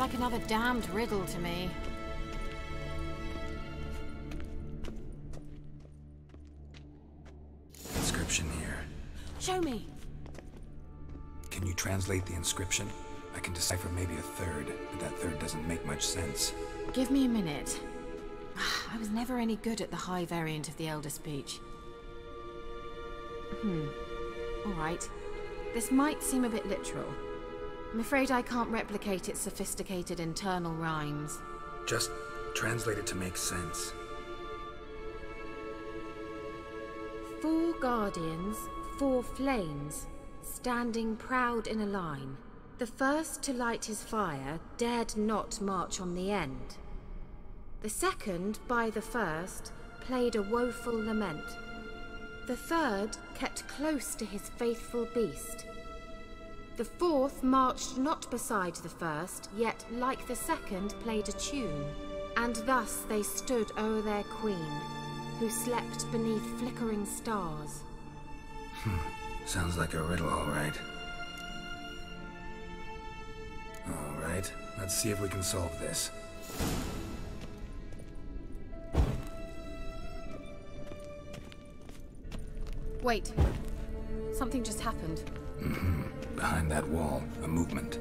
like another damned riddle to me. Inscription here. Show me. Can you translate the inscription? I can decipher maybe a third, but that third doesn't make much sense. Give me a minute. I was never any good at the high variant of the Elder Speech. Alright. This might seem a bit literal. I'm afraid I can't replicate its sophisticated internal rhymes. Just translate it to make sense. 4 guardians, 4 flames, standing proud in a line. The first to light his fire dared not march on the end. The second, by the first, played a woeful lament. The third kept close to his faithful beast. The fourth marched not beside the first, yet like the second played a tune. And thus they stood o'er their queen, who slept beneath flickering stars. Sounds like a riddle, all right. All right, let's see if we can solve this. Wait. Something just happened. Behind that wall, a movement.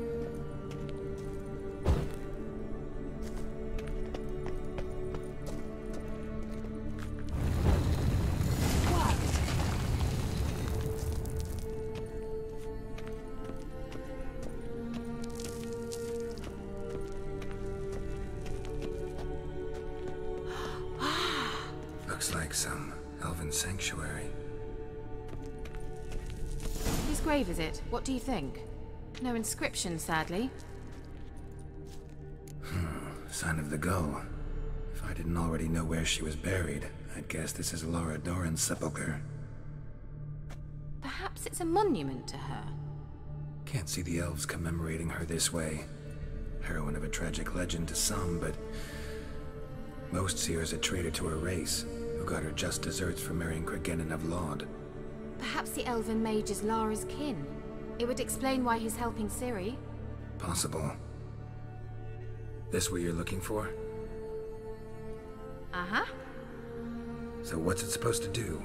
Looks like some elven sanctuary. Whose grave is it? What do you think? No inscription, sadly. Sign of the gull. If I didn't already know where she was buried, I'd guess this is Lara Dorren's sepulcher. Perhaps it's a monument to her. Can't see the elves commemorating her this way. Heroine of a tragic legend to some, but most see her as a traitor to her race, who got her just desserts for marrying Cregennan of Laud. Perhaps the elven mage is Lara's kin. It would explain why he's helping Ciri. Possible. This what you're looking for? Uh-huh. So what's it supposed to do?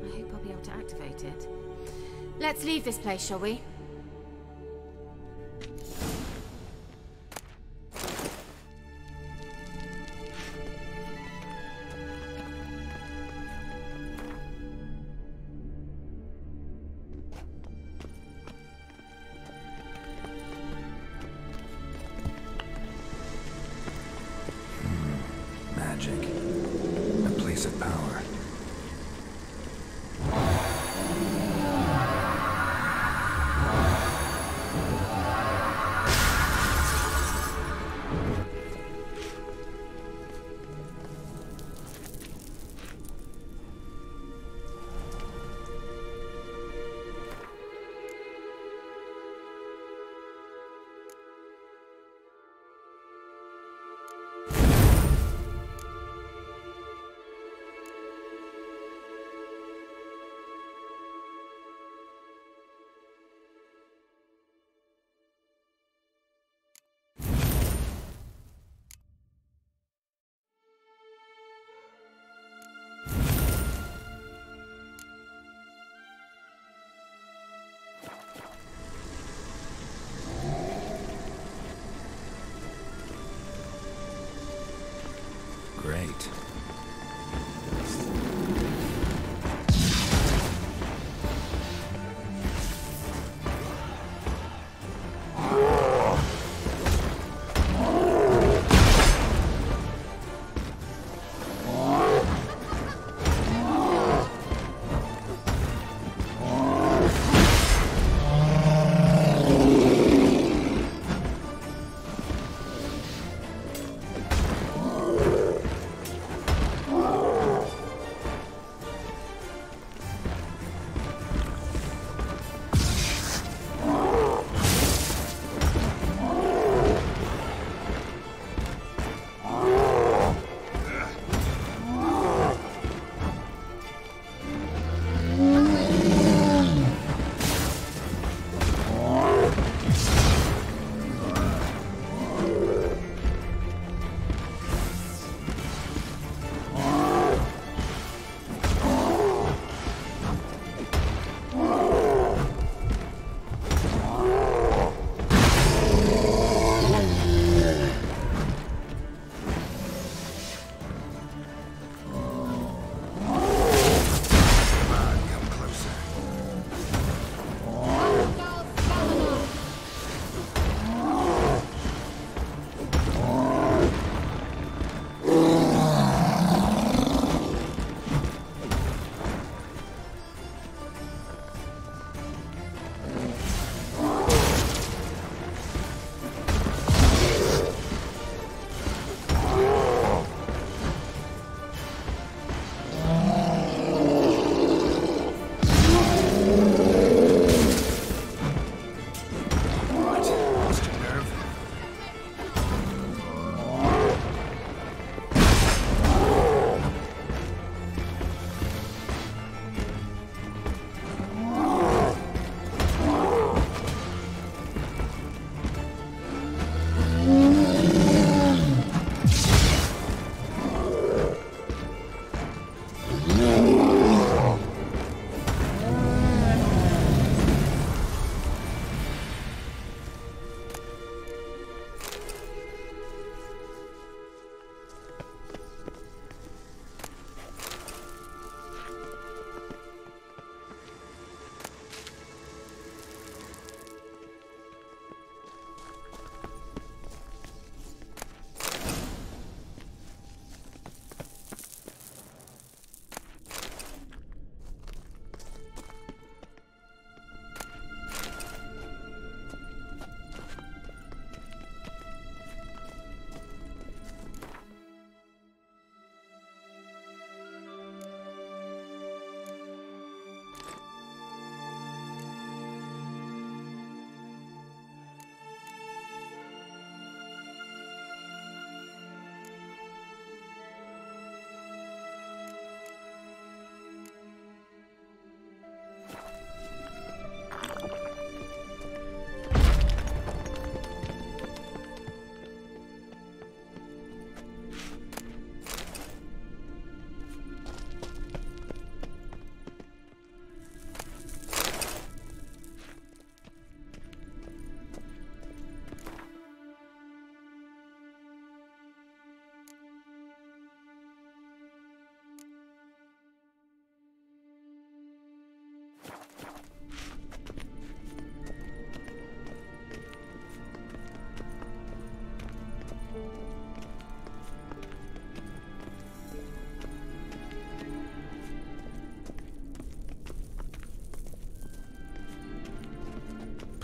I hope I'll be able to activate it. Let's leave this place, shall we? Magic. A place of power.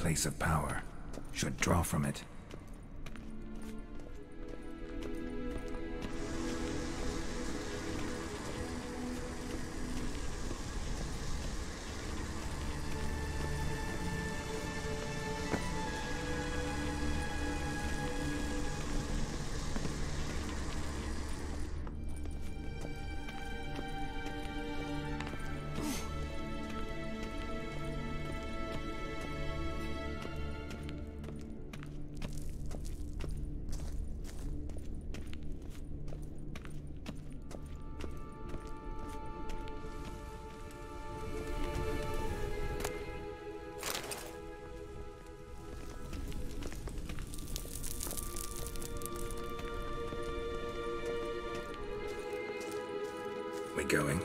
place of power. Should draw from it. We going?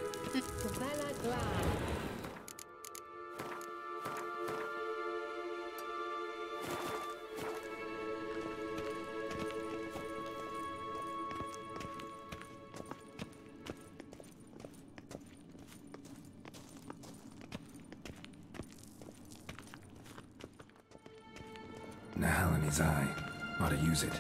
Nahal in his eye. Ought to use it.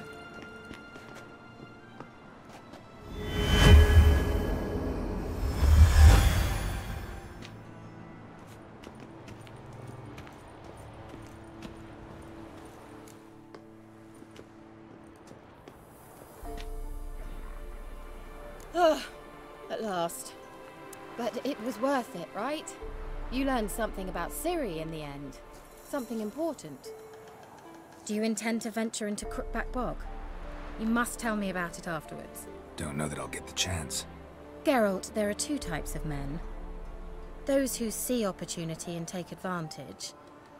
At last. But it was worth it, right? You learned something about Ciri in the end. Something important. Do you intend to venture into Crookback Bog? You must tell me about it afterwards. Don't know that I'll get the chance. Geralt, there are two types of men. Those who see opportunity and take advantage,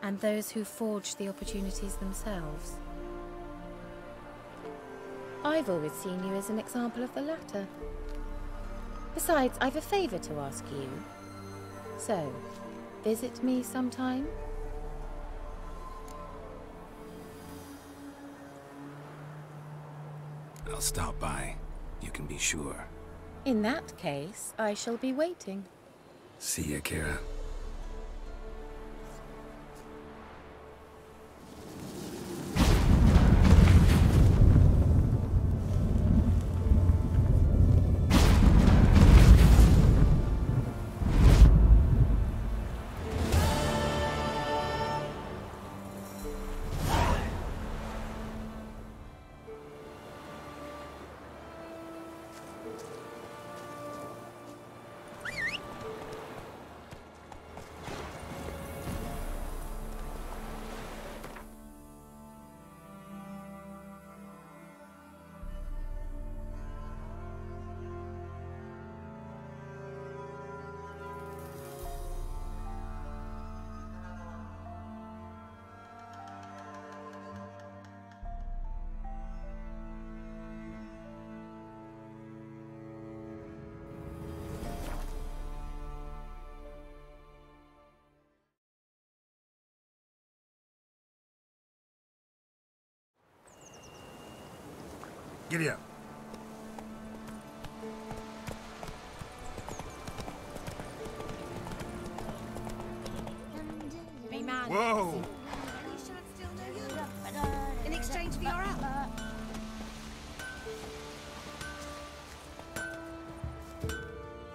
and those who forge the opportunities themselves. I've always seen you as an example of the latter. Besides, I've a favor to ask you. So, visit me sometime? I'll stop by. You can be sure. In that case, I shall be waiting. See ya, Kira. Giddy up. Hey man. Whoa! In exchange for your help.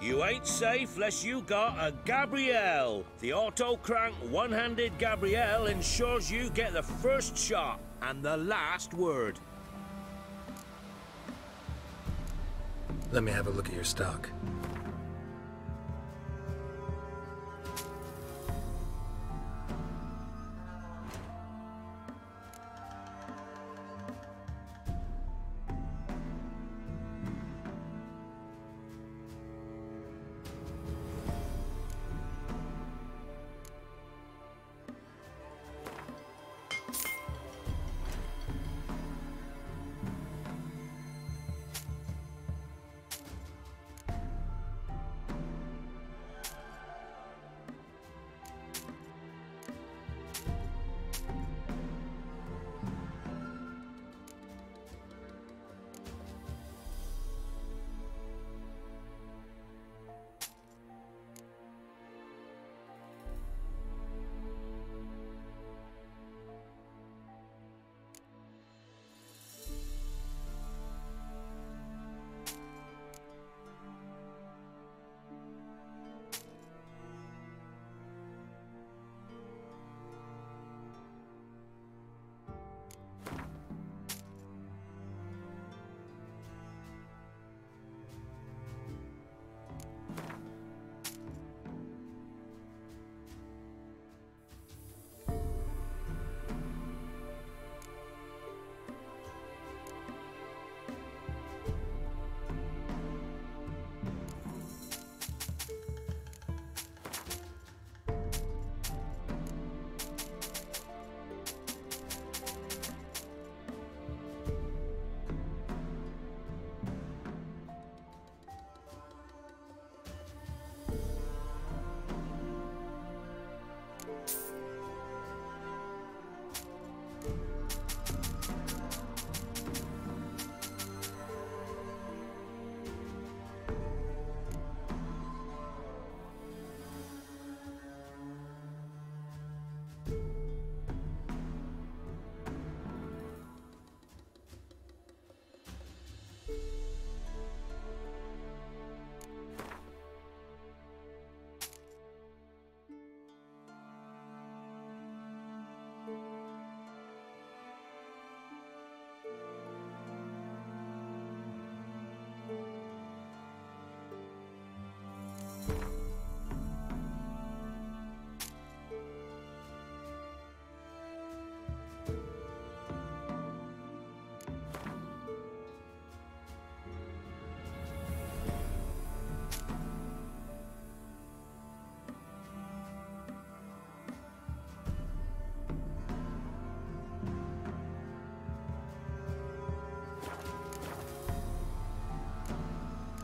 You ain't safe less you got a Gabrielle. The auto-crank one-handed Gabrielle ensures you get the first shot and the last word. Let me have a look at your stock.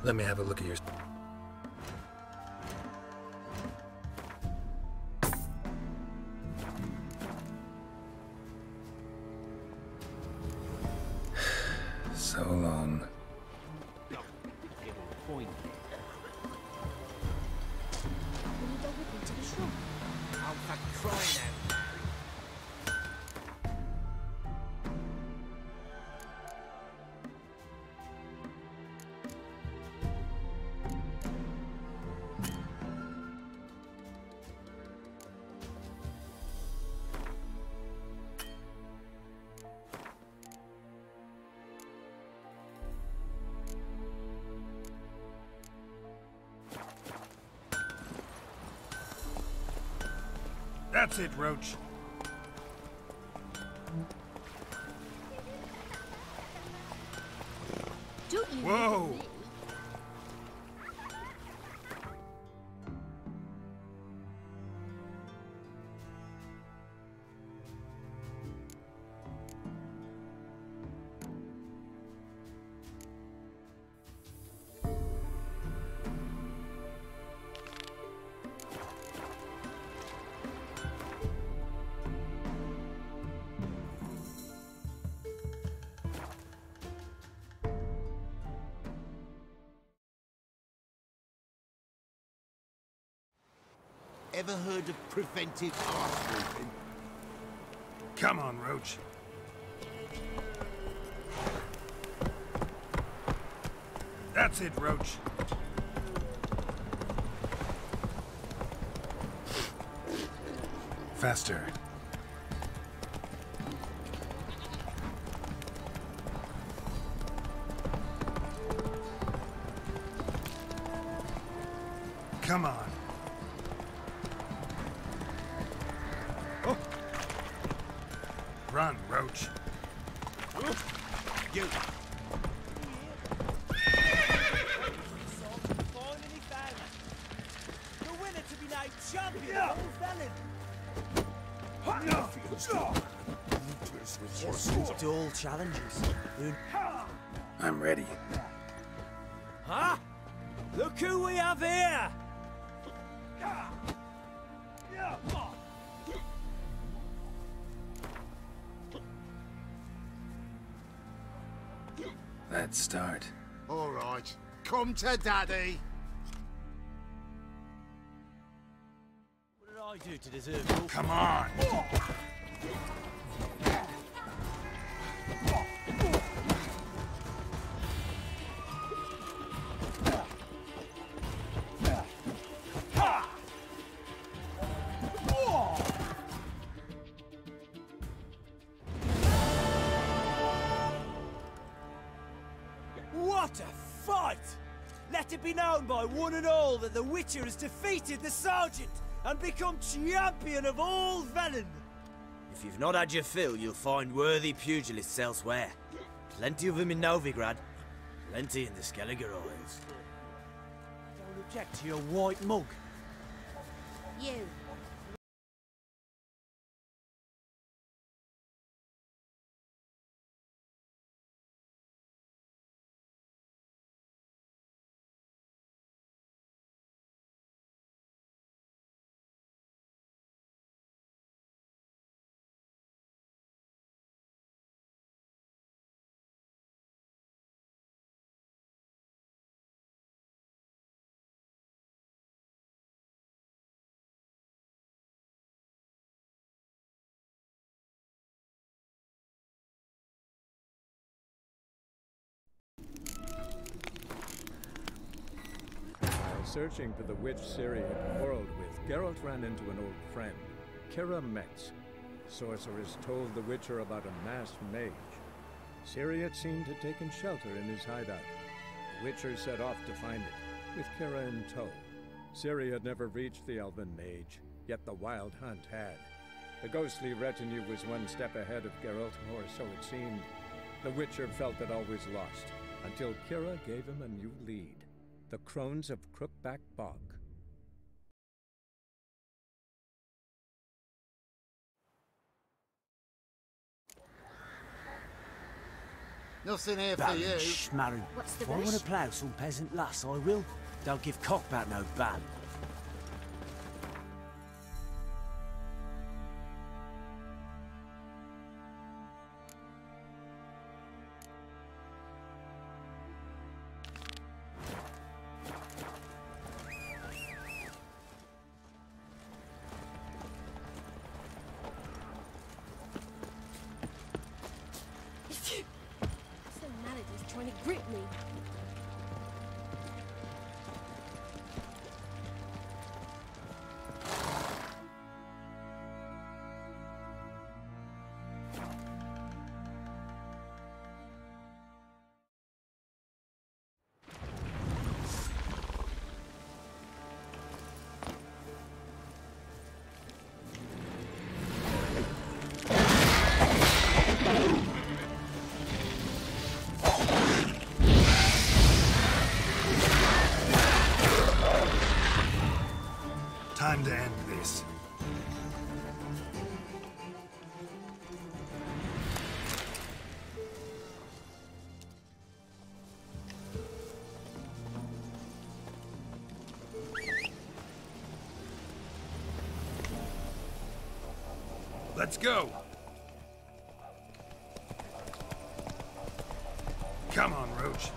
Let me have a look at your... So long. Will you go with me to the shrub? Oh, for crying out loud. That's it, Roach. Don't you Whoa! look at me. Ever heard of preventive arse sweeping? Come on, Roach. That's it, Roach. Faster. Come on. Oh. Run, Roach. You. The winner to be named champion of All Dual challenges. I'm ready. Huh? Look who we have here! Let's start. All right. Come to Daddy. What did I do to deserve your... Come on. What a fight! Let it be known by one and all that the Witcher has defeated the Sergeant and become champion of all Velen. If you've not had your fill, you'll find worthy pugilists elsewhere. Plenty of them in Novigrad, plenty in the Skelliger Isles. Don't object to your white mug. You. While searching for the witch Ciri had quarreled with, Geralt ran into an old friend, Kira Metz. Sorceress told the Witcher about a masked mage. Ciri had seemed to have taken shelter in his hideout. The Witcher set off to find it, with Kira in tow. Ciri had never reached the elven mage, yet the wild hunt had. The ghostly retinue was one step ahead of Geralt, or so it seemed. The Witcher felt that all was lost, until Kira gave him a new lead. The Crones of Crookback Bog. Nothing here for Baron you. Schmarren. What's the If I rush? want to plough some peasant lass, I will. Don't give cock back no ban. Some malady's trying to grip me. Time to end this. Let's go. Come on, Roach.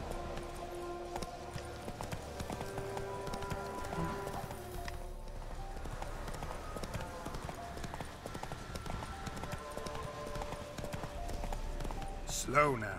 Slow now.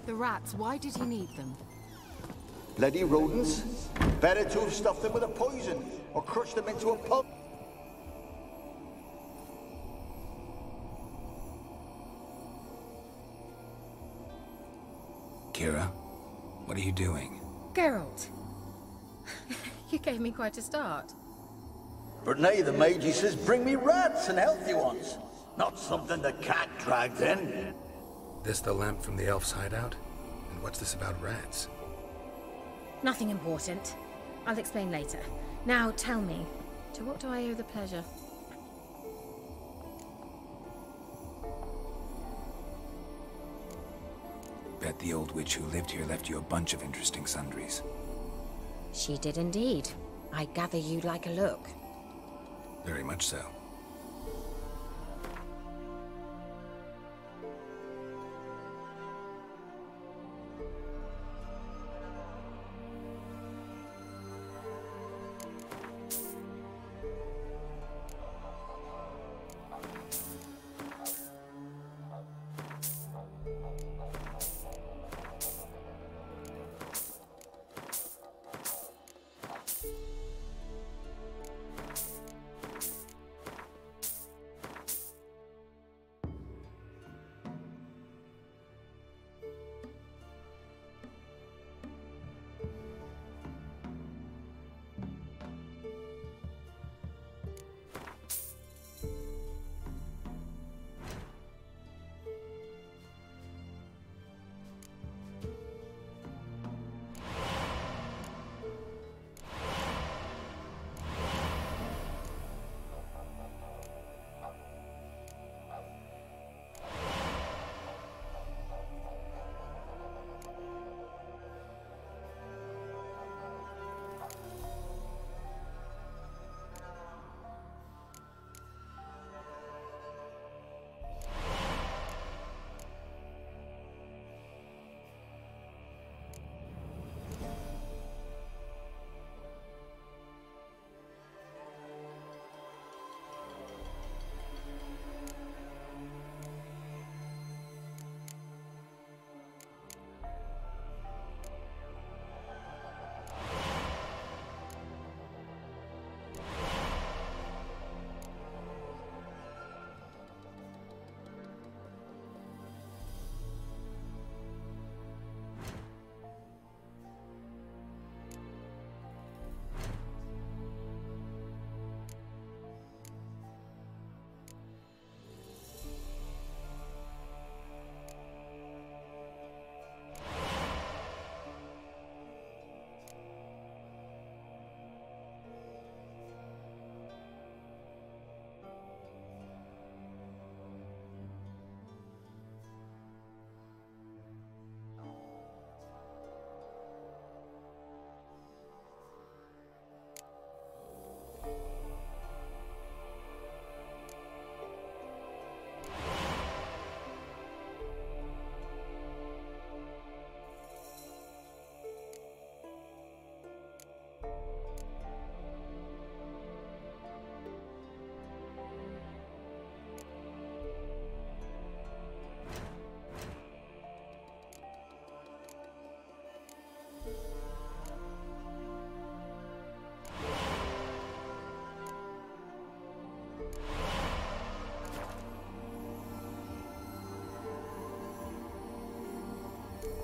The rats, why did he need them? Bloody rodents. Better to have stuffed them with a poison, or crushed them into a pulp. Kira, what are you doing? Geralt! You gave me quite a start. But nay, the mage, he says, bring me rats and healthy ones. Not something the cat dragged in. This the lamp from the elf's hideout? And what's this about rats? Nothing important. I'll explain later. Now tell me, to what do I owe the pleasure? Bet the old witch who lived here left you a bunch of interesting sundries. She did indeed. I gather you'd like a look. Very much so.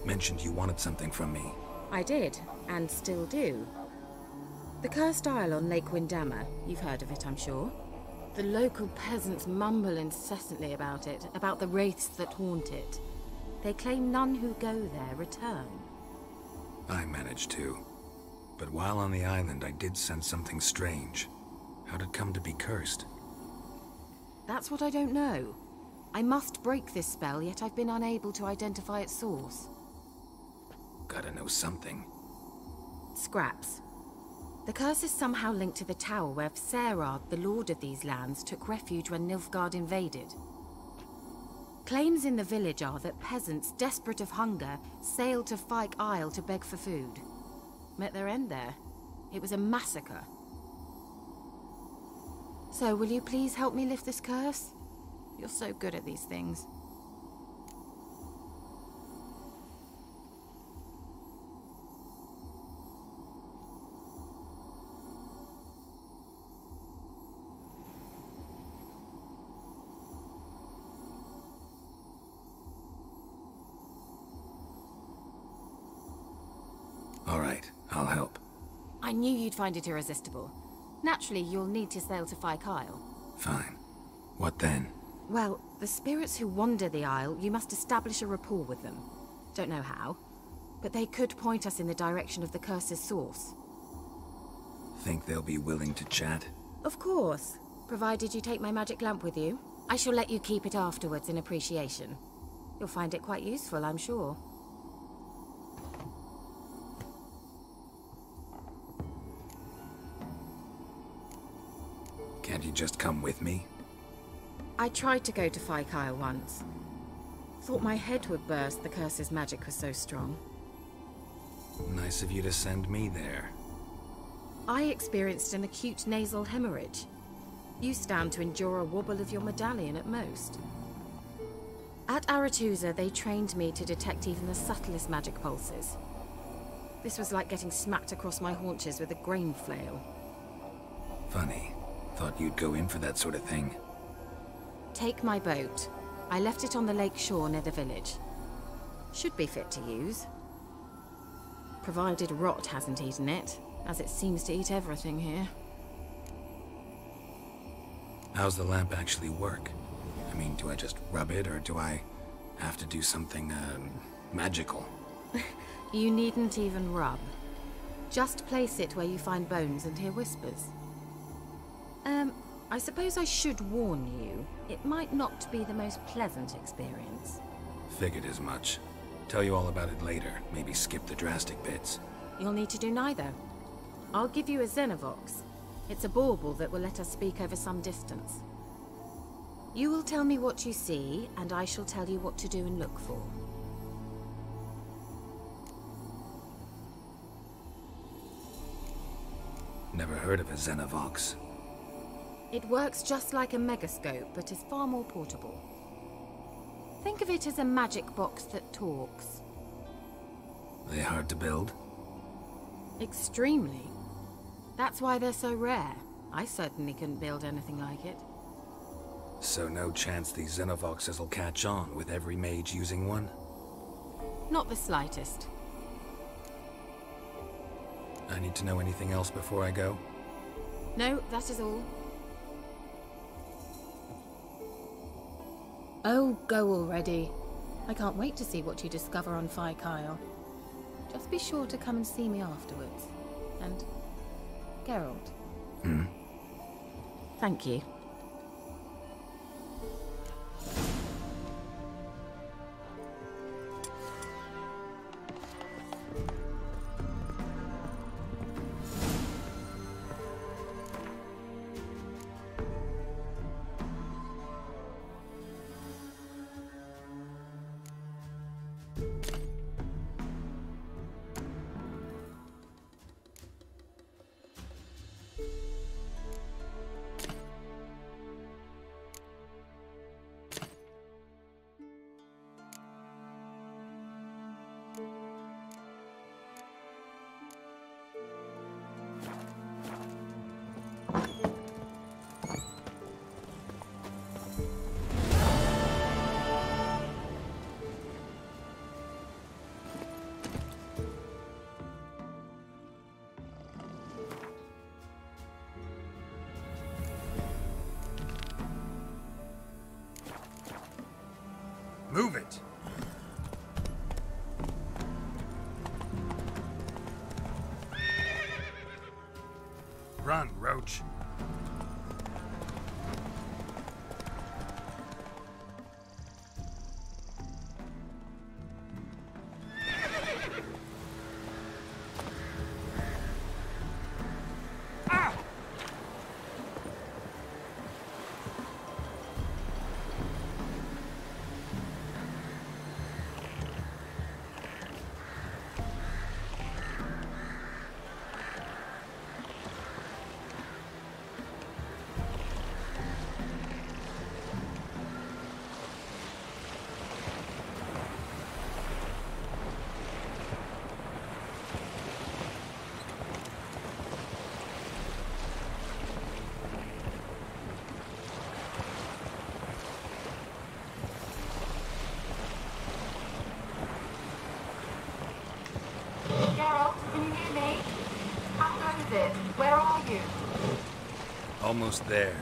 mentioned you wanted something from me. I did, and still do. The Cursed Isle on Lake Windammer. You've heard of it, I'm sure. The local peasants mumble incessantly about it, about the wraiths that haunt it. They claim none who go there return. I managed to. But while on the island, I did sense something strange. How'd it come to be cursed? That's what I don't know. I must break this spell, yet I've been unable to identify its source. Gotta know something. Scraps. The curse is somehow linked to the tower where Serad, the lord of these lands, took refuge when Nilfgaard invaded. Claims in the village are that peasants, desperate of hunger, sailed to Fyke Isle to beg for food. Met their end there. It was a massacre. So, will you please help me lift this curse? You're so good at these things. All right, I'll help. I knew you'd find it irresistible. Naturally, you'll need to sail to Fyke Isle. Fine. What then? Well, the spirits who wander the Isle, you must establish a rapport with them. Don't know how, but they could point us in the direction of the curse's source. Think they'll be willing to chat? Of course, provided you take my magic lamp with you. I shall let you keep it afterwards in appreciation. You'll find it quite useful, I'm sure. Can't you just come with me? I tried to go to Fyke Isle once. Thought my head would burst, the curse's magic was so strong. Nice of you to send me there. I experienced an acute nasal hemorrhage. You stand to endure a wobble of your medallion at most. At Aretusa, they trained me to detect even the subtlest magic pulses. This was like getting smacked across my haunches with a grain flail. Funny. Thought you'd go in for that sort of thing. Take my boat. I left it on the lake shore near the village. Should be fit to use. Provided rot hasn't eaten it, as it seems to eat everything here. How's the lamp actually work? I mean, do I just rub it, or do I have to do something, magical? You needn't even rub. Just place it where you find bones and hear whispers. I suppose I should warn you, it might not be the most pleasant experience. Figured as much. Tell you all about it later, maybe skip the drastic bits. You'll need to do neither. I'll give you a Xenovox. It's a bauble that will let us speak over some distance. You will tell me what you see, and I shall tell you what to do and look for. Never heard of a Xenovox. It works just like a megascope, but is far more portable. Think of it as a magic box that talks. They hard to build? Extremely. That's why they're so rare. I certainly couldn't build anything like it. So no chance these Xenovoxes will catch on with every mage using one? Not the slightest. I need to know anything else before I go? No, that is all. Oh, go already. I can't wait to see what you discover on Fyke Isle. Just be sure to come and see me afterwards. And Geralt. Thank you. Move it! Run, Roach. Where are you? Almost there.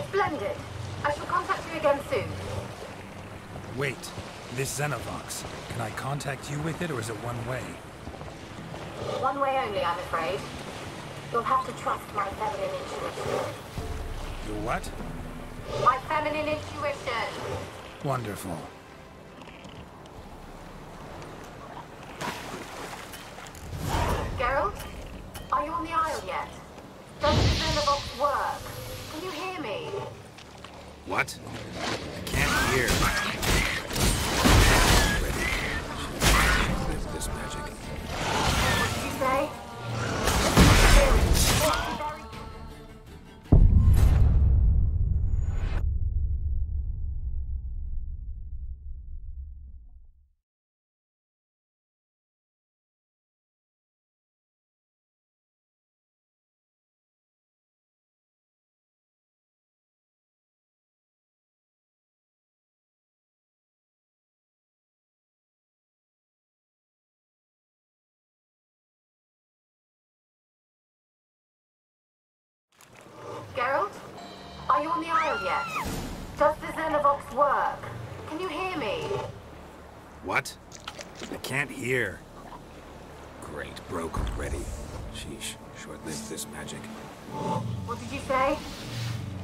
Splendid. I shall contact you again soon. Wait. This Xenovox. Can I contact you with it, or is it one way? One way only, I'm afraid. You'll have to trust my feminine intuition. Your what? My feminine intuition. Wonderful. Geralt? Are you on the Isle yet? Does the Xenovox work? Can you hear me? What? I can't hear. This magic. What did you say? Geralt? Are you on the Isle yet? Does the Xenovox work? Can you hear me? What? I can't hear. Great, broke already. Sheesh, short-lived this magic. What did you say?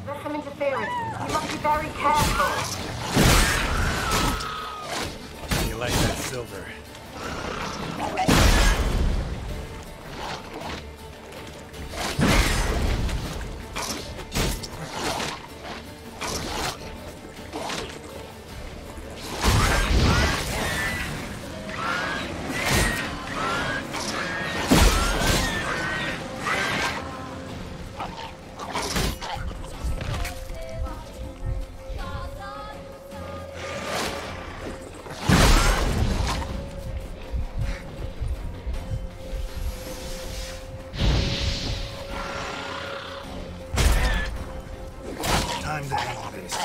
There's some interference. You must be very careful. You like that silver? Time to end this.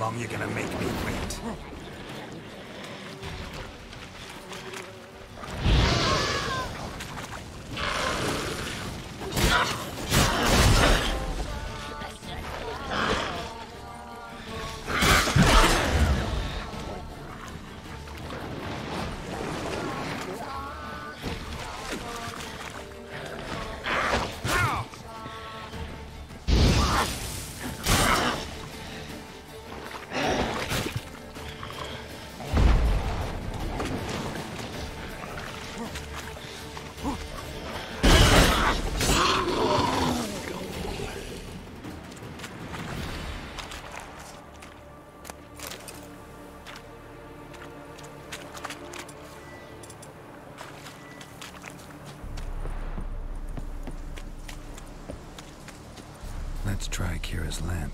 long you gonna make me wait? Let's try Kira's lamp.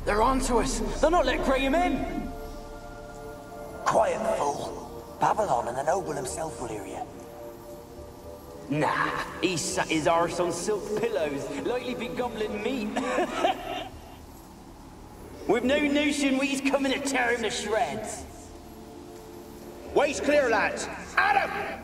They're onto us. They'll not let Graham in. Quiet, fool. Babylon and the noble himself will hear you. Nah, he sat his arse on silk pillows, likely be gobbling meat. We've no notion he's coming to tear him to shreds. Way's clear, lads. Adam!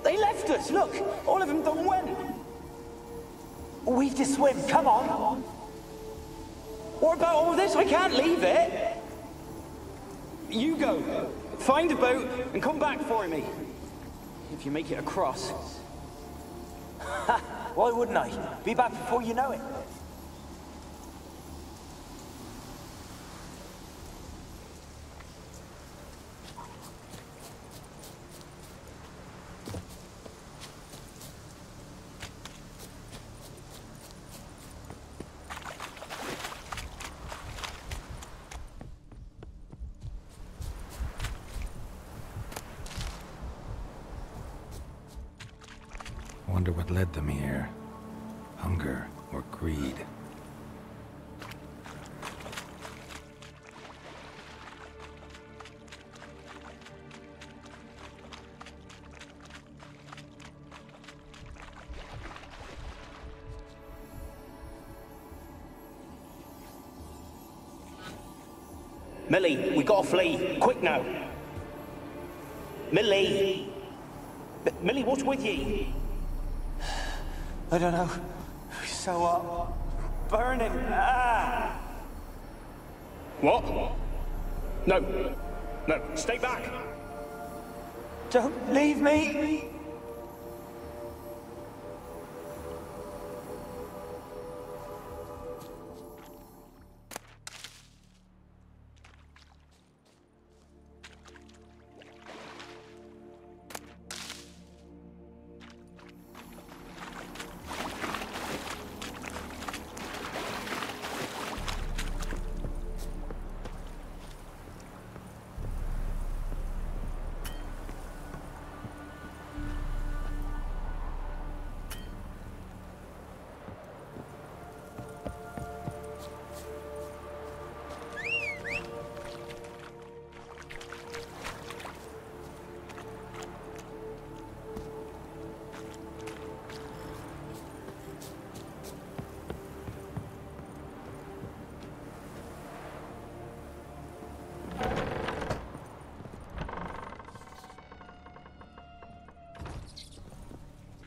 They left us, look! All of them done went! We've to swim, come on! What about all this? I can't leave it! You go. Find a boat and come back for me. If you make it across. Why wouldn't I? Be back before you know it. Wonder what led them here. Hunger or greed. Millie, we gotta flee. Quick now. Millie! Millie, what's with you? I don't know. So burning. Ah! What? No. No, stay back. Don't leave me!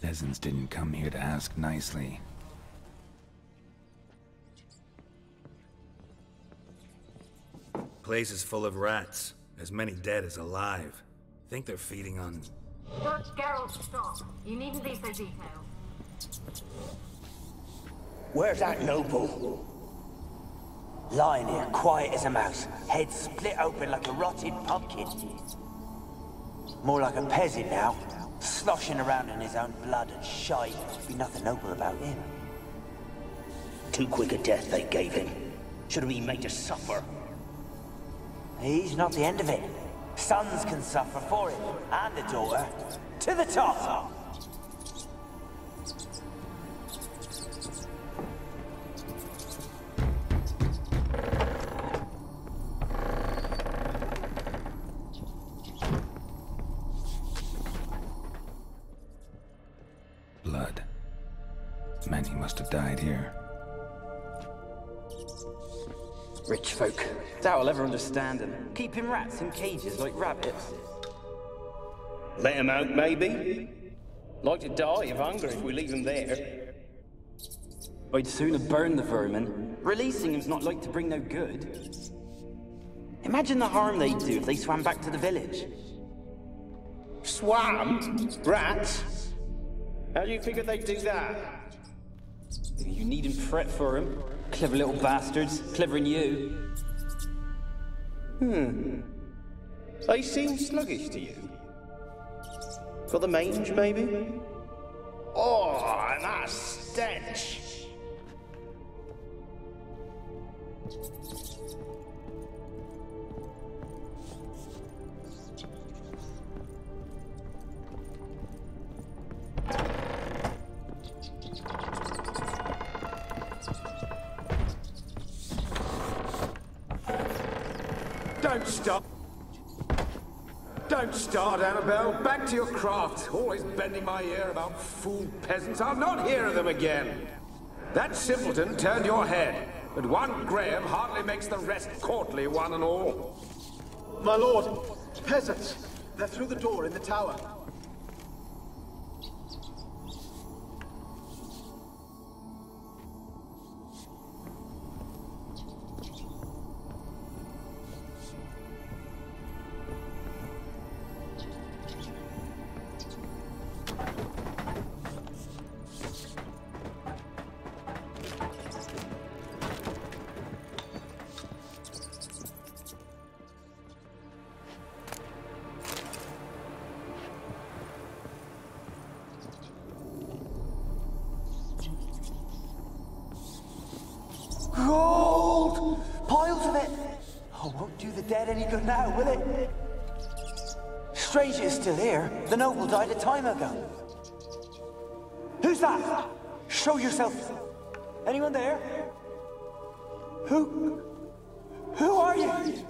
Peasants didn't come here to ask nicely. Place is full of rats. As many dead as alive. Think they're feeding on... Dutch Geralt, stop. You needn't be so detailed. Where's that noble? Lying here, quiet as a mouse. Head split open like a rotted pumpkin. More like a peasant now. Sloshing around in his own blood and shite. Be nothing noble about him. Too quick a death they gave him. Should have been made to suffer. He's not the end of it. Sons can suffer for it, and a daughter. To the top! have died here. Rich folk. Doubt I'll ever understand them. Keeping rats in cages like rabbits. Let him out, maybe? Like to die of hunger if we leave him there. I'd sooner burn the vermin. Releasing him's not like to bring no good. Imagine the harm they'd do if they swam back to the village. Swam? Rats? How do you figure they'd do that? You needn't fret for him. Clever little bastards. Clever than you. They seem sluggish to you. Got the mange, maybe? Oh, and that stench! Don't stop. Don't start, Annabelle. Back to your craft. Always bending my ear about fool peasants. I'll not hear of them again. That simpleton turned your head, but one Graham hardly makes the rest courtly, one and all. My lord, peasants. They're through the door in the tower. Gold! Piles of it! Oh, won't do the dead any good now, will it? Strange it's still here. The noble died a time ago. Who's that? Show yourself. Anyone there? Who are you?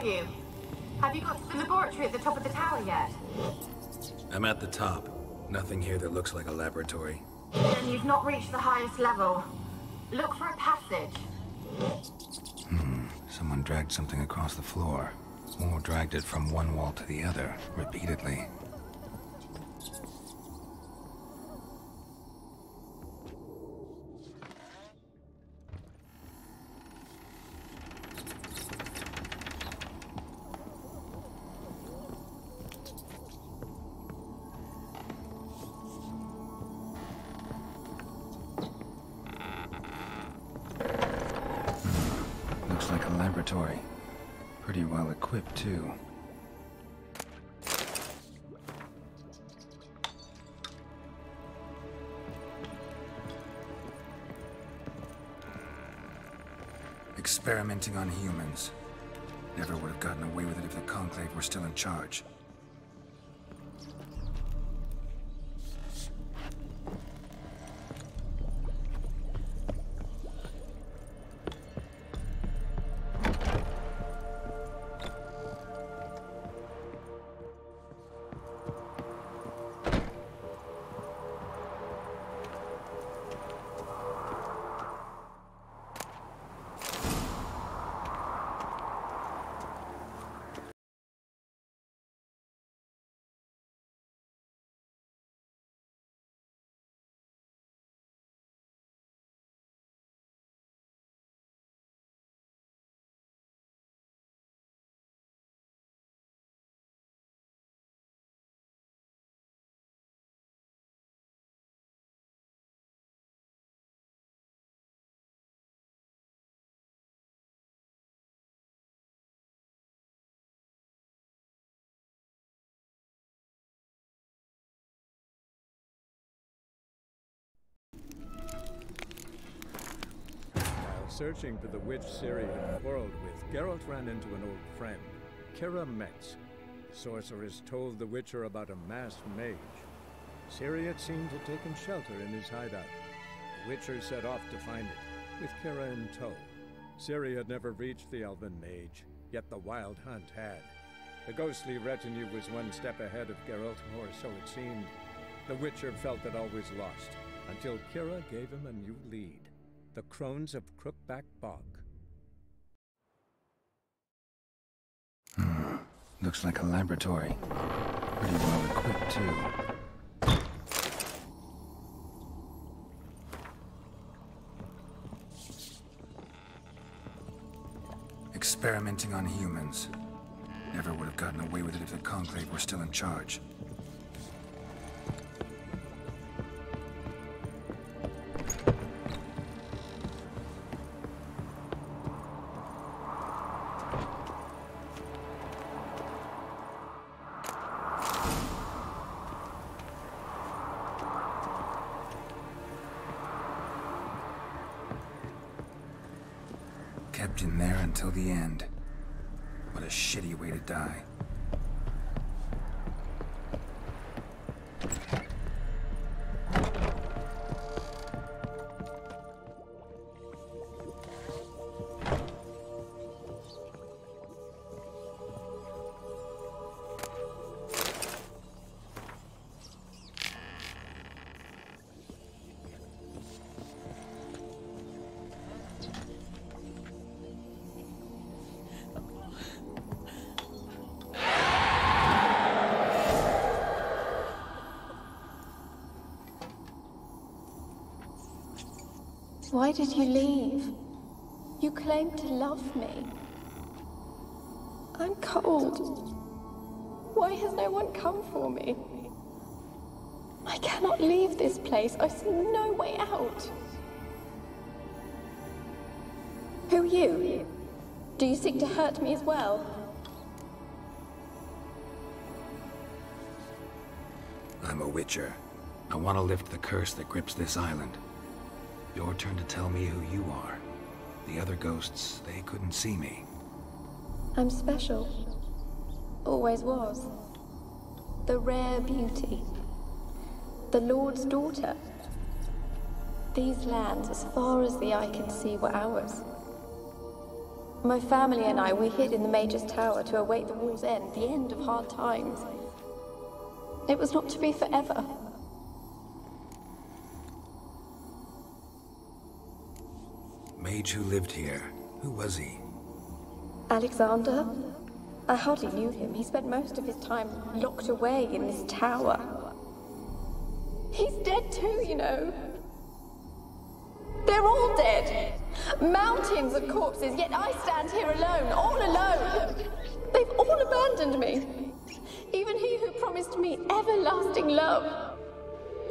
You? Have you got to the laboratory at the top of the tower yet? I'm at the top. Nothing here that looks like a laboratory. Then you've not reached the highest level. Look for a passage. Someone dragged something across the floor. Or dragged it from one wall to the other, repeatedly. Looks like a laboratory. Pretty well equipped, too. Experimenting on humans. Never would have gotten away with it if the Conclave were still in charge. searching for the witch Ciri had quarreled with, Geralt ran into an old friend, Keira Metz. The sorceress told the Witcher about a masked mage. Ciri had seemed to take shelter in his hideout. The Witcher set off to find it, with Keira in tow. Ciri had never reached the elven mage, yet the wild hunt had. The ghostly retinue was one step ahead of Geralt, or so it seemed. The Witcher felt it all was lost, until Keira gave him a new lead. The Crones of Crookback Bog. Looks like a laboratory. Pretty well equipped, too. Experimenting on humans. Never would have gotten away with it if the Conclave were still in charge. Kept in there until the end. What a shitty way to die. Why did you leave? You claimed to love me. I'm cold. Why has no one come for me? I cannot leave this place. I see no way out. Who are you? Do you seek to hurt me as well? I'm a Witcher. I want to lift the curse that grips this island. Your turn to tell me who you are. The other ghosts, they couldn't see me. I'm special. Always was. The rare beauty. The Lord's daughter. These lands, as far as the eye can see, were ours. My family and I, we hid in the Mage's Tower to await the war's end, the end of hard times. It was not to be forever. Mage who lived here. Who was he? Alexander? I hardly knew him. He spent most of his time locked away in this tower. He's dead too, you know. They're all dead. Mountains of corpses, yet I stand here alone, all alone. They've all abandoned me. Even he who promised me everlasting love.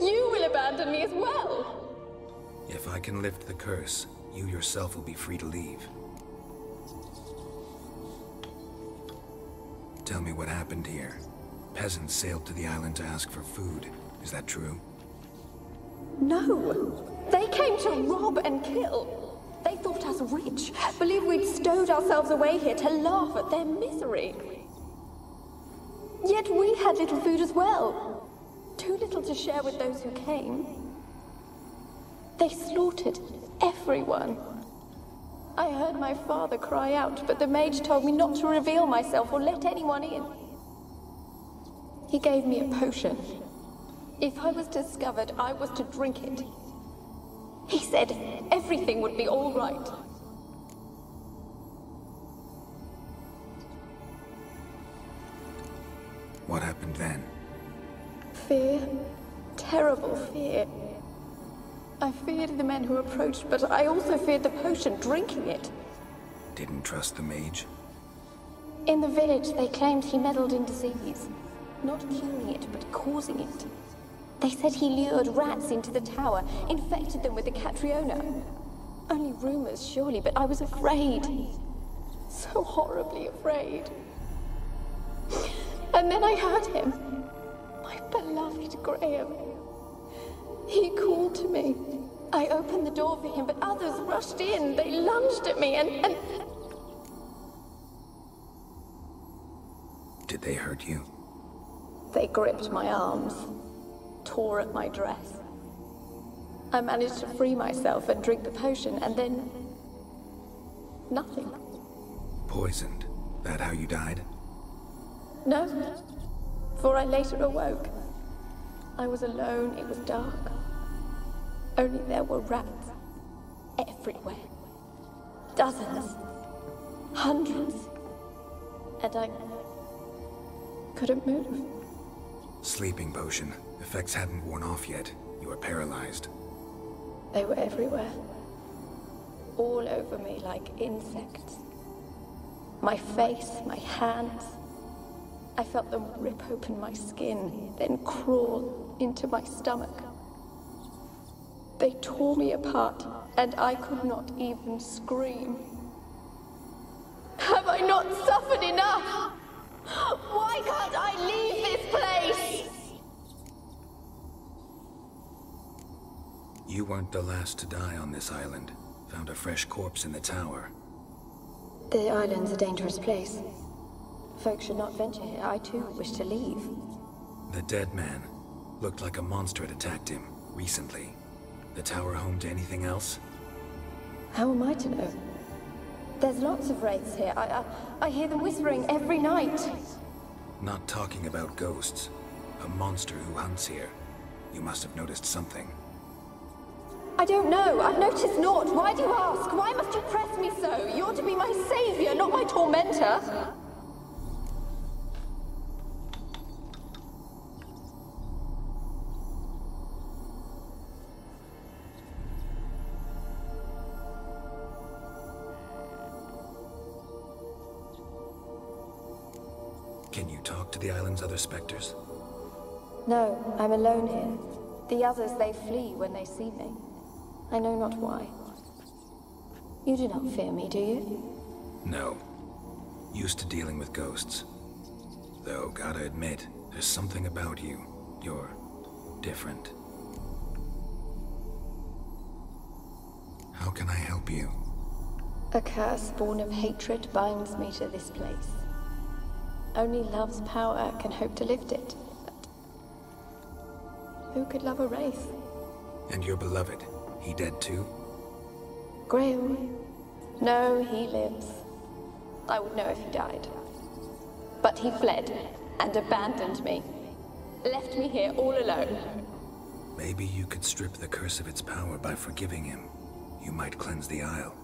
You will abandon me as well. If I can lift the curse, you yourself will be free to leave. Tell me what happened here. Peasants sailed to the island to ask for food. Is that true? No. They came to rob and kill. They thought us rich, believed we'd stowed ourselves away here to laugh at their misery. Yet we had little food as well. Too little to share with those who came. They slaughtered everyone. I heard my father cry out, but the mage told me not to reveal myself or let anyone in. He gave me a potion. If I was discovered, I was to drink it. He said everything would be all right. What happened then? Fear. Terrible fear. I feared the men who approached, but I also feared the potion, drinking it. Didn't trust the mage? In the village, they claimed he meddled in disease. Not curing it, but causing it. They said he lured rats into the tower, infected them with the Catriona. Only rumors, surely, but I was afraid. So horribly afraid. And then I heard him. My beloved Graham. He called to me. I opened the door for him, but others rushed in. They lunged at me and... Did they hurt you? They gripped my arms, tore at my dress. I managed to free myself and drink the potion, and then... nothing. Poisoned? That how you died? No, for I later awoke. I was alone, it was dark. Only there were rats everywhere. Dozens. Hundreds. And I couldn't move. Sleeping potion. Effects hadn't worn off yet. You were paralyzed. They were everywhere. All over me like insects. My face, my hands. I felt them rip open my skin, then crawl into my stomach. They tore me apart, and I could not even scream. Have I not suffered enough? Why can't I leave this place? You weren't the last to die on this island. Found a fresh corpse in the tower. The island's a dangerous place. Folks should not venture here. I too wish to leave. The dead man. Looked like a monster had attacked him, recently. The tower home to anything else? How am I to know? There's lots of wraiths here. I hear them whispering every night. Not talking about ghosts. A monster who hunts here. You must have noticed something. I don't know. I've noticed naught. Why do you ask? Why must you press me so? You're to be my savior, not my tormentor. Can you talk to the island's other specters? No, I'm alone here. The others, they flee when they see me. I know not why. You do not fear me, do you? No. Used to dealing with ghosts. Though, gotta admit, there's something about you. You're different. How can I help you? A curse born of hatred binds me to this place. Only love's power can hope to lift it. But who could love a wraith? And your beloved, he dead too? Grail? No, he lives. I would know if he died. But he fled and abandoned me. Left me here all alone. Maybe you could strip the curse of its power by forgiving him. You might cleanse the Isle.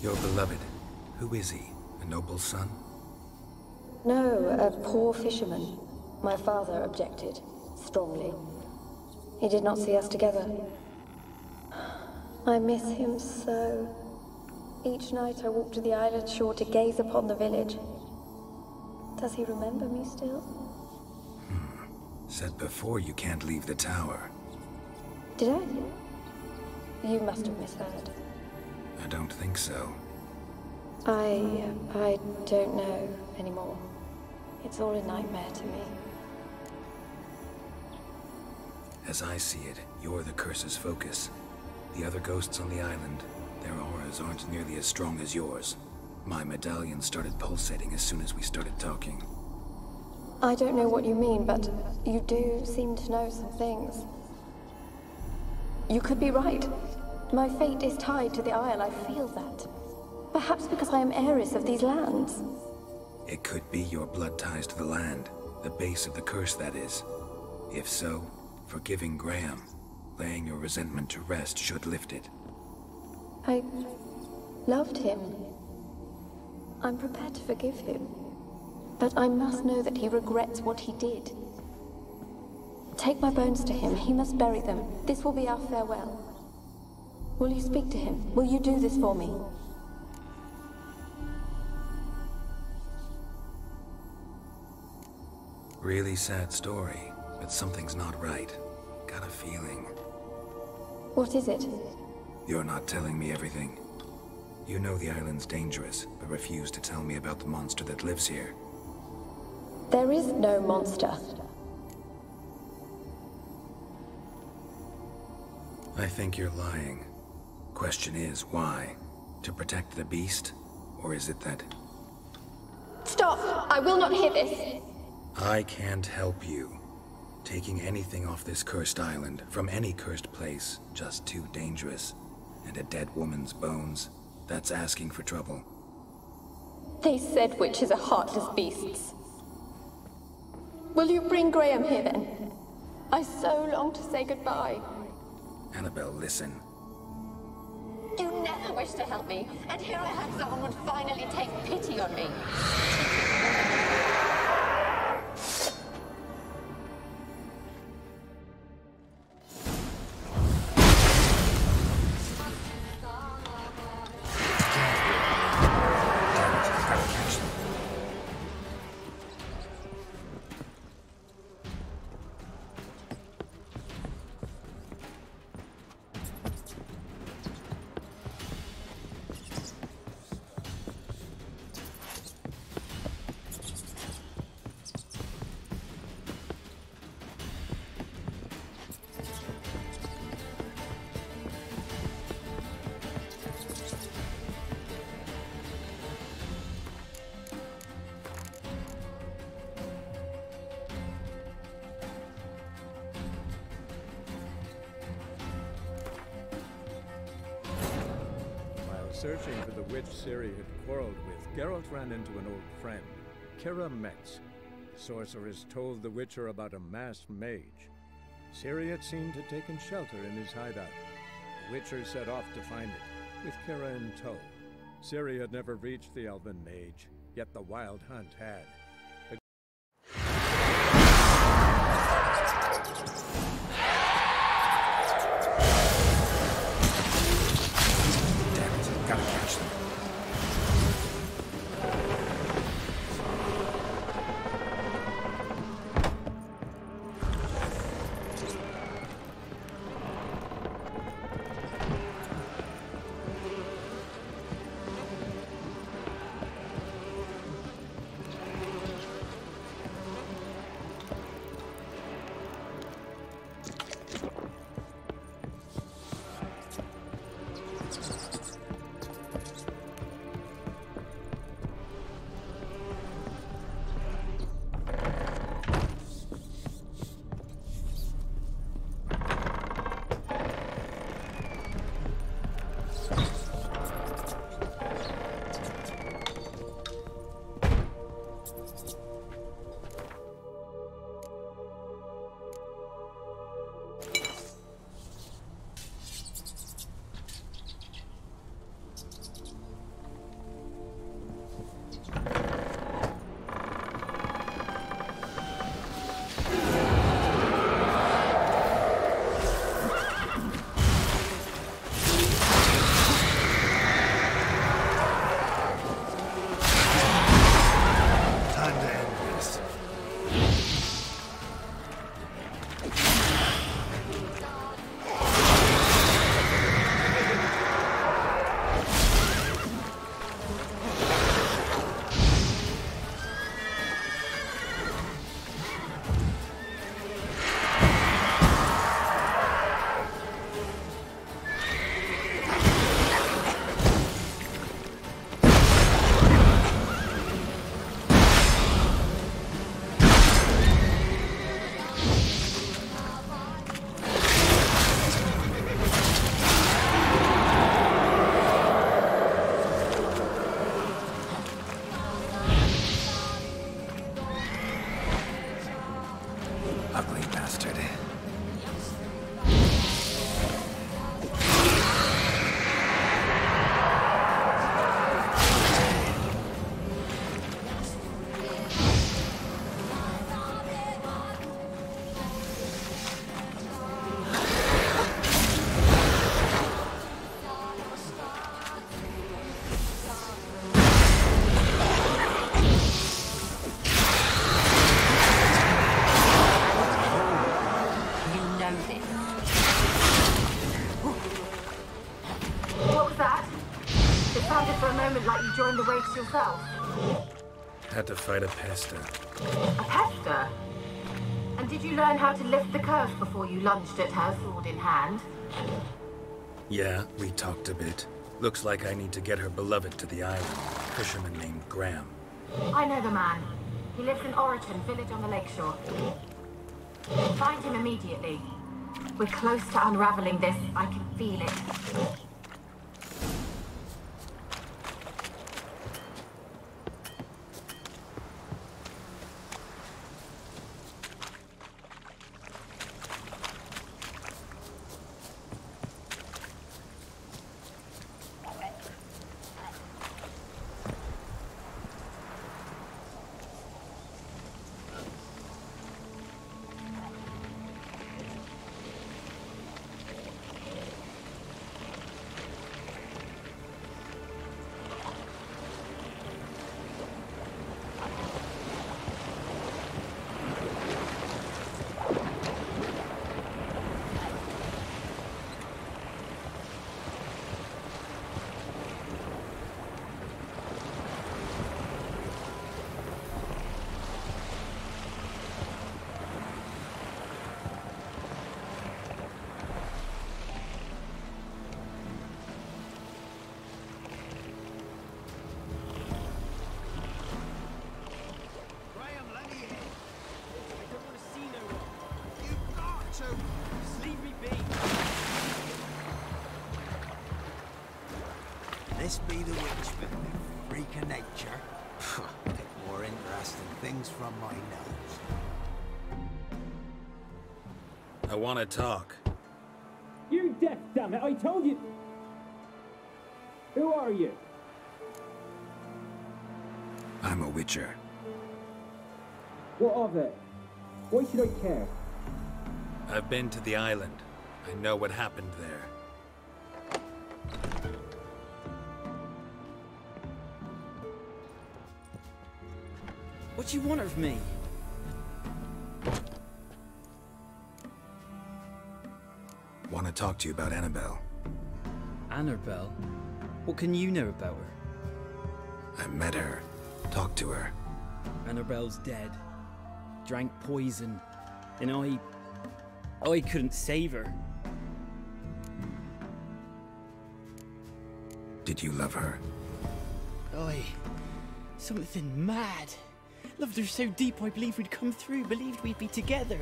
Your beloved, who is he? A noble son? No, a poor fisherman. My father objected, strongly. He did not see us together. I miss him so. Each night I walk to the island shore to gaze upon the village. Does he remember me still? Said before you can't leave the tower. Did I? You must have misheard. I don't think so. I don't know anymore. It's all a nightmare to me. As I see it, you're the curse's focus. The other ghosts on the island, their auras aren't nearly as strong as yours. My medallion started pulsating as soon as we started talking. I don't know what you mean, but you do seem to know some things. You could be right. My fate is tied to the Isle, I feel that. Perhaps because I am heiress of these lands. It could be your blood ties to the land, the base of the curse, that is. If so, forgiving Graham, laying your resentment to rest should lift it. I loved him. I'm prepared to forgive him. But I must know that he regrets what he did. Take my bones to him. He must bury them. This will be our farewell. Will you speak to him? Will you do this for me? Really sad story, but something's not right. Got a feeling. What is it? You're not telling me everything. You know the island's dangerous, but refuse to tell me about the monster that lives here. There is no monster. I think you're lying. Question is, why? To protect the beast? Or is it that... Stop! I will not hear this! I can't help you. Taking anything off this cursed island, from any cursed place, just too dangerous. And a dead woman's bones, that's asking for trouble. They said witches are heartless beasts. Will you bring Graham here then? I so long to say goodbye. Annabelle, listen. You never wished to help me, and here I had someone would finally take pity on me. Searching for the witch Ciri had quarreled with, Geralt ran into an old friend, Keira Metz. The sorceress told the Witcher about a masked mage. Ciri had seemed to have taken shelter in his hideout. The Witcher set off to find it, with Keira in tow. Ciri had never reached the elven mage, yet the Wild Hunt had. Gotta catch them. moment like you joined the race yourself? Had to fight a pester. A pester? And did you learn how to lift the curse before you lunged at her, sword in hand? Yeah, we talked a bit. Looks like I need to get her beloved to the island. Fisherman named Graham. I know the man. He lives in Oriton, village on the lakeshore. Find him immediately. We're close to unraveling this. I can feel it. This be the witch bit of freak of nature. Pick more interesting things from my nose. I want to talk. You're deaf, damn it! I told you. Who are you? I'm a witcher. What of it? Why should I care? I've been to the island. I know what happened there. What do you want of me? Want to talk to you about Annabelle. Annabelle? What can you know about her? I met her. Talked to her. Annabelle's dead. Drank poison. And I couldn't save her. Did you love her? Something mad. Loved her so deep I believed we'd come through, believed we'd be together.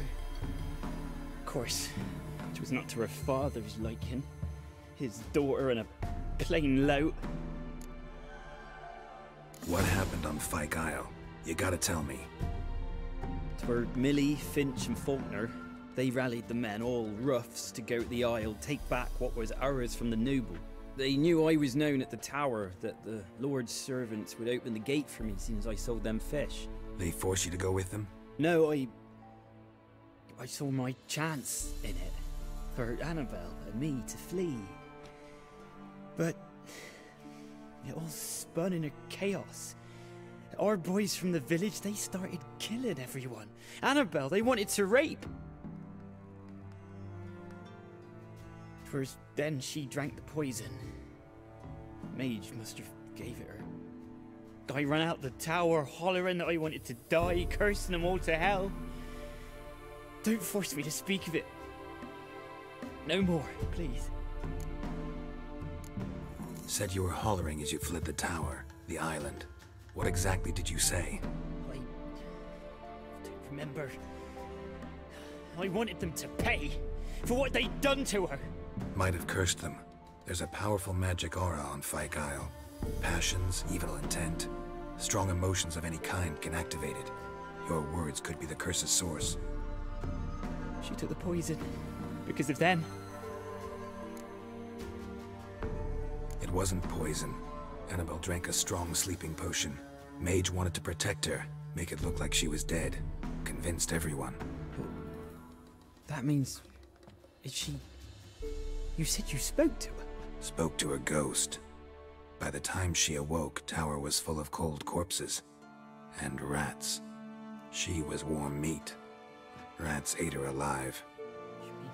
Of course, it was not to her father's liking. His daughter and a plain lout. What happened on Fyke Isle? You gotta tell me. Twere Millie, Finch and Faulkner. They rallied the men, all roughs, to go to the Isle, take back what was ours from the noble. They knew I was known at the tower, that the Lord's servants would open the gate for me as soon as I sold them fish. They forced you to go with them? No, I saw my chance in it. For Annabelle and me to flee. But it all spun in a chaos. Our boys from the village, they started killing everyone. Annabelle, they wanted to rape. First, then she drank the poison. Mage must have gave it her. I ran out the tower, hollering that I wanted to die, cursing them all to hell. Don't force me to speak of it. No more, please. Said you were hollering as you fled the tower, the island. What exactly did you say? I don't remember. I wanted them to pay for what they'd done to her. Might have cursed them. There's a powerful magic aura on Fyke Isle. Passions, evil intent, strong emotions of any kind can activate it. Your words could be the curse's source. She took the poison because of them. It wasn't poison. Annabelle drank a strong sleeping potion. Mage wanted to protect her, make it look like she was dead. Convinced everyone. That means... is she... You said you spoke to her? Spoke to her ghost. By the time she awoke, Tower was full of cold corpses. And rats. She was warm meat. Rats ate her alive. You mean...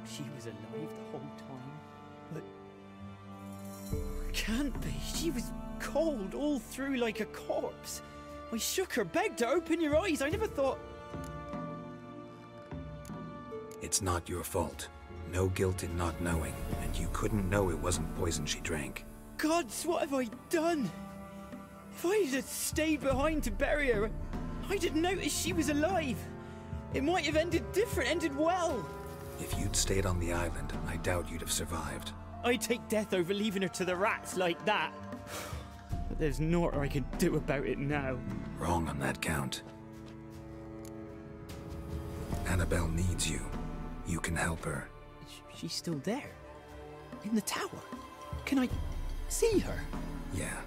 she was alive the whole time? But... Can't be. She was cold all through like a corpse. I shook her, begged her, open your eyes. I never thought... It's not your fault. No guilt in not knowing, and you couldn't know it wasn't poison she drank. Gods, what have I done? If I had stayed behind to bury her, I'd have noticed she was alive. It might have ended different, ended well. If you'd stayed on the island, I doubt you'd have survived. I'd take death over leaving her to the rats like that. But there's naught I can do about it now. Wrong on that count. Annabelle needs you. You can help her. She's still there? In the tower? Can I see her? Yeah.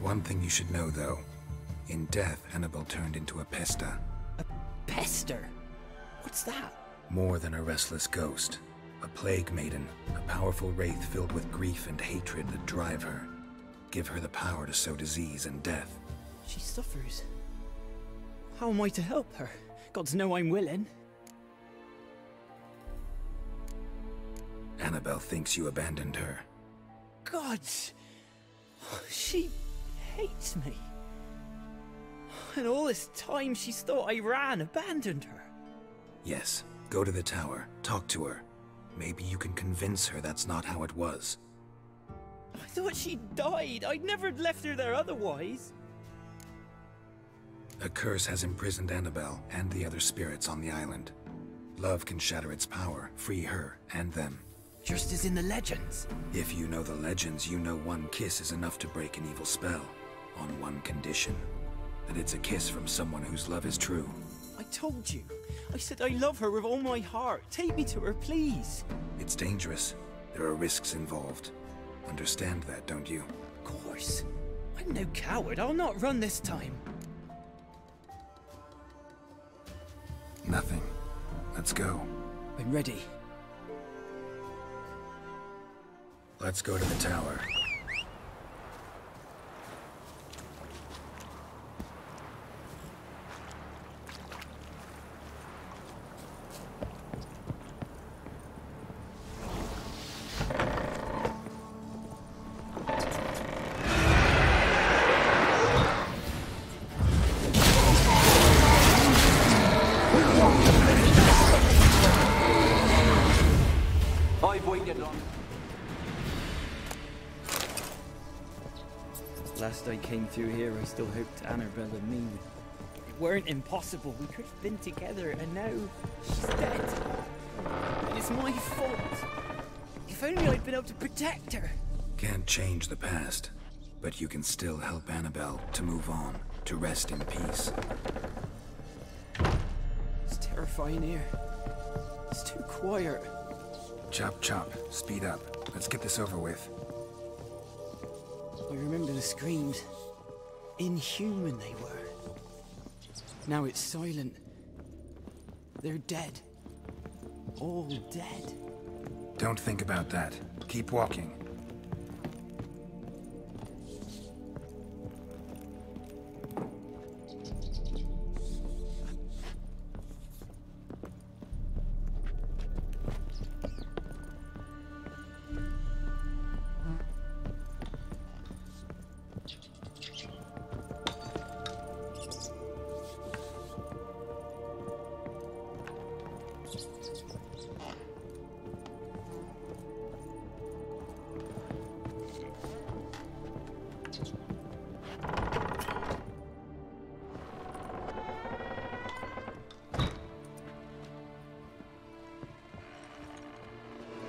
One thing you should know, though. In death, Annabelle turned into a pesta. A pester? What's that? More than a restless ghost. A plague maiden. A powerful wraith filled with grief and hatred that drive her. Give her the power to sow disease and death. She suffers. How am I to help her? Gods know I'm willing. Annabelle thinks you abandoned her. Gods! She hates me. And all this time she's thought I abandoned her. Yes. Go to the tower. Talk to her. Maybe you can convince her that's not how it was. I thought she died. I'd never left her there otherwise. A curse has imprisoned Annabelle and the other spirits on the island. Love can shatter its power, free her and them. Just as in the legends. If you know the legends, you know one kiss is enough to break an evil spell. On one condition. That it's a kiss from someone whose love is true. I told you. I said I love her with all my heart. Take me to her, please. It's dangerous. There are risks involved. Understand that, don't you? Of course. I'm no coward. I'll not run this time. Nothing. Let's go. I'm ready. Let's go to the tower. I've waited long. Last I came through here, I still hoped Annabelle and me weren't impossible. We could have been together, and now she's dead. And it's my fault. If only I'd been able to protect her. Can't change the past, but you can still help Annabelle to move on, to rest in peace. It's terrifying here. It's too quiet. Chop, chop. Speed up. Let's get this over with. I remember the screams. Inhuman they were. Now it's silent. They're dead. All dead. Don't think about that. Keep walking.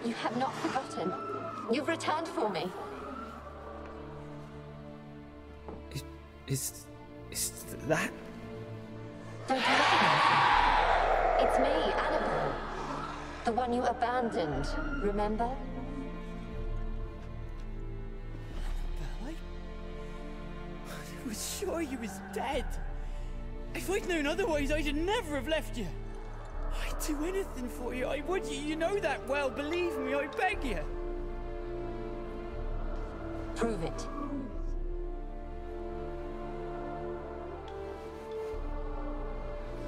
You have not forgotten. You've returned for me. Is that? Don't recognize me. It's me, Annabelle. The one you abandoned, remember? I was sure you was dead. If I'd known otherwise, I'd never have left you. I'd do anything for you, I would. You know that well. Believe me, I beg you. Prove it.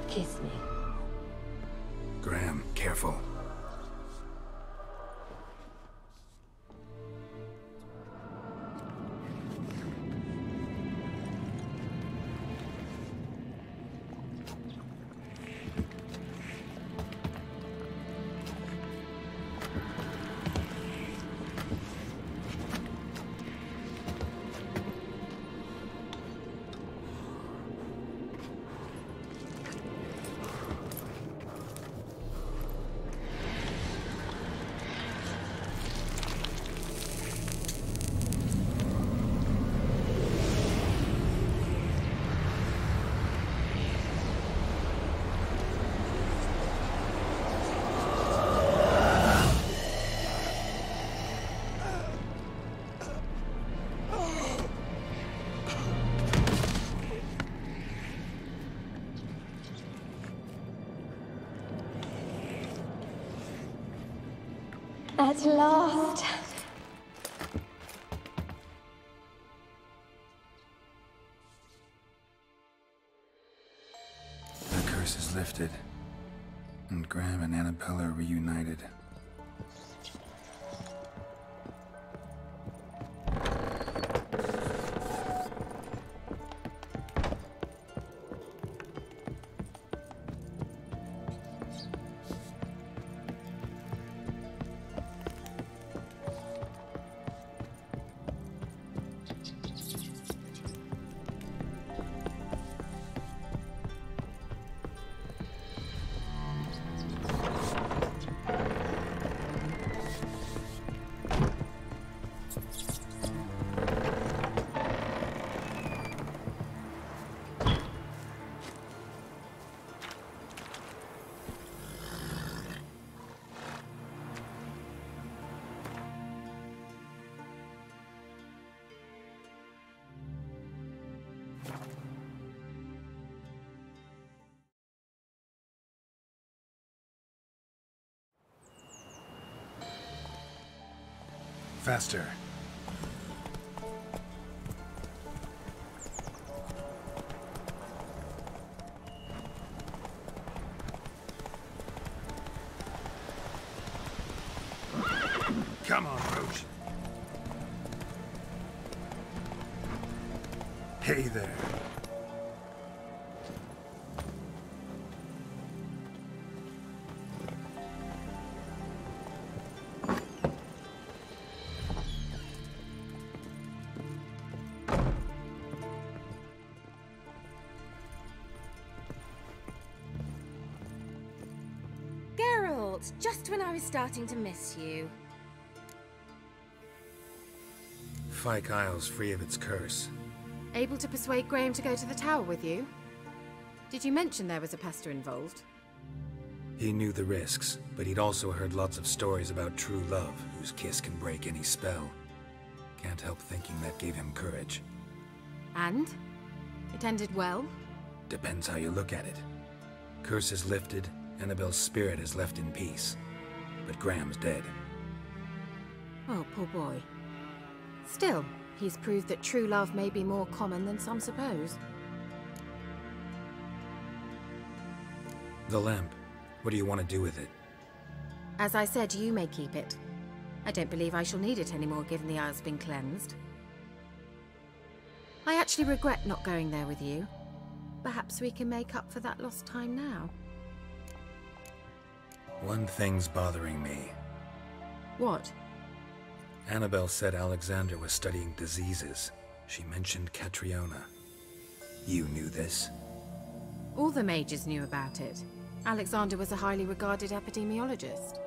Kiss me. Graham, careful. At last. The curse is lifted, and Graham and Annabelle are reunited. Faster. Come on, Roach. Hey there. Just when I was starting to miss you. Fyke Isle's free of its curse. Able to persuade Graham to go to the tower with you? Did you mention there was a pester involved? He knew the risks, but he'd also heard lots of stories about true love, whose kiss can break any spell. Can't help thinking that gave him courage. And? It ended well? Depends how you look at it. Curse is lifted, Annabelle's spirit is left in peace. But Graham's dead. Oh, poor boy. Still, he's proved that true love may be more common than some suppose. The lamp. What do you want to do with it? As I said, you may keep it. I don't believe I shall need it anymore, given the Isle's been cleansed. I actually regret not going there with you. Perhaps we can make up for that lost time now. One thing's bothering me. What? Annabelle said Alexander was studying diseases. She mentioned Catriona. You knew this? All the mages knew about it. Alexander was a highly regarded epidemiologist.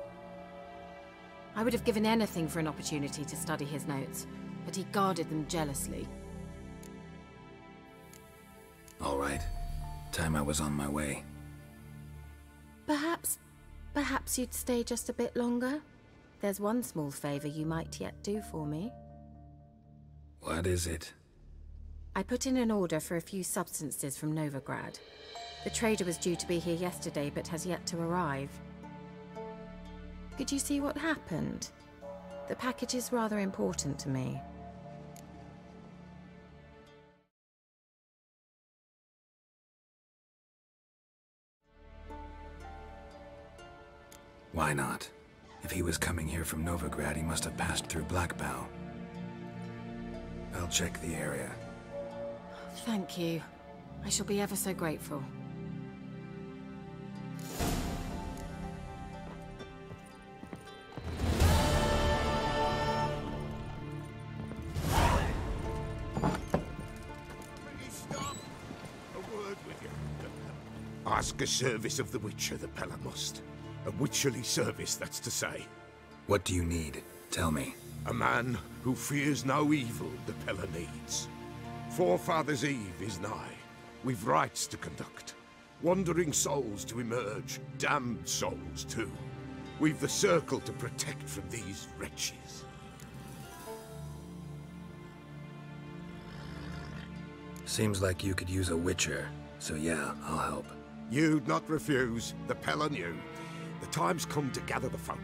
I would have given anything for an opportunity to study his notes, but he guarded them jealously. All right. Time I was on my way. Perhaps you'd stay just a bit longer? There's one small favor you might yet do for me. What is it? I put in an order for a few substances from Novigrad. The trader was due to be here yesterday, but has yet to arrive. Could you see what happened? The package is rather important to me. Why not? If he was coming here from Novigrad, he must have passed through Blackbough. I'll check the area. Thank you. I shall be ever so grateful. Ask a service of the Witcher, the Pella must. A witcherly service, that's to say. What do you need? Tell me. A man who fears no evil the Pella needs. Forefathers' Eve is nigh. We've rites to conduct. Wandering souls to emerge. Damned souls, too. We've the circle to protect from these wretches. Seems like you could use a witcher, so yeah, I'll help. You'd not refuse. The Pella knew. The time's come to gather the folk.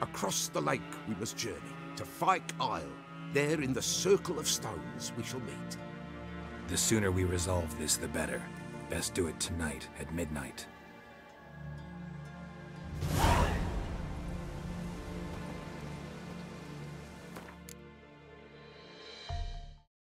Across the lake we must journey, to Fyke Isle. There in the circle of stones we shall meet. The sooner we resolve this, the better. Best do it tonight, at midnight.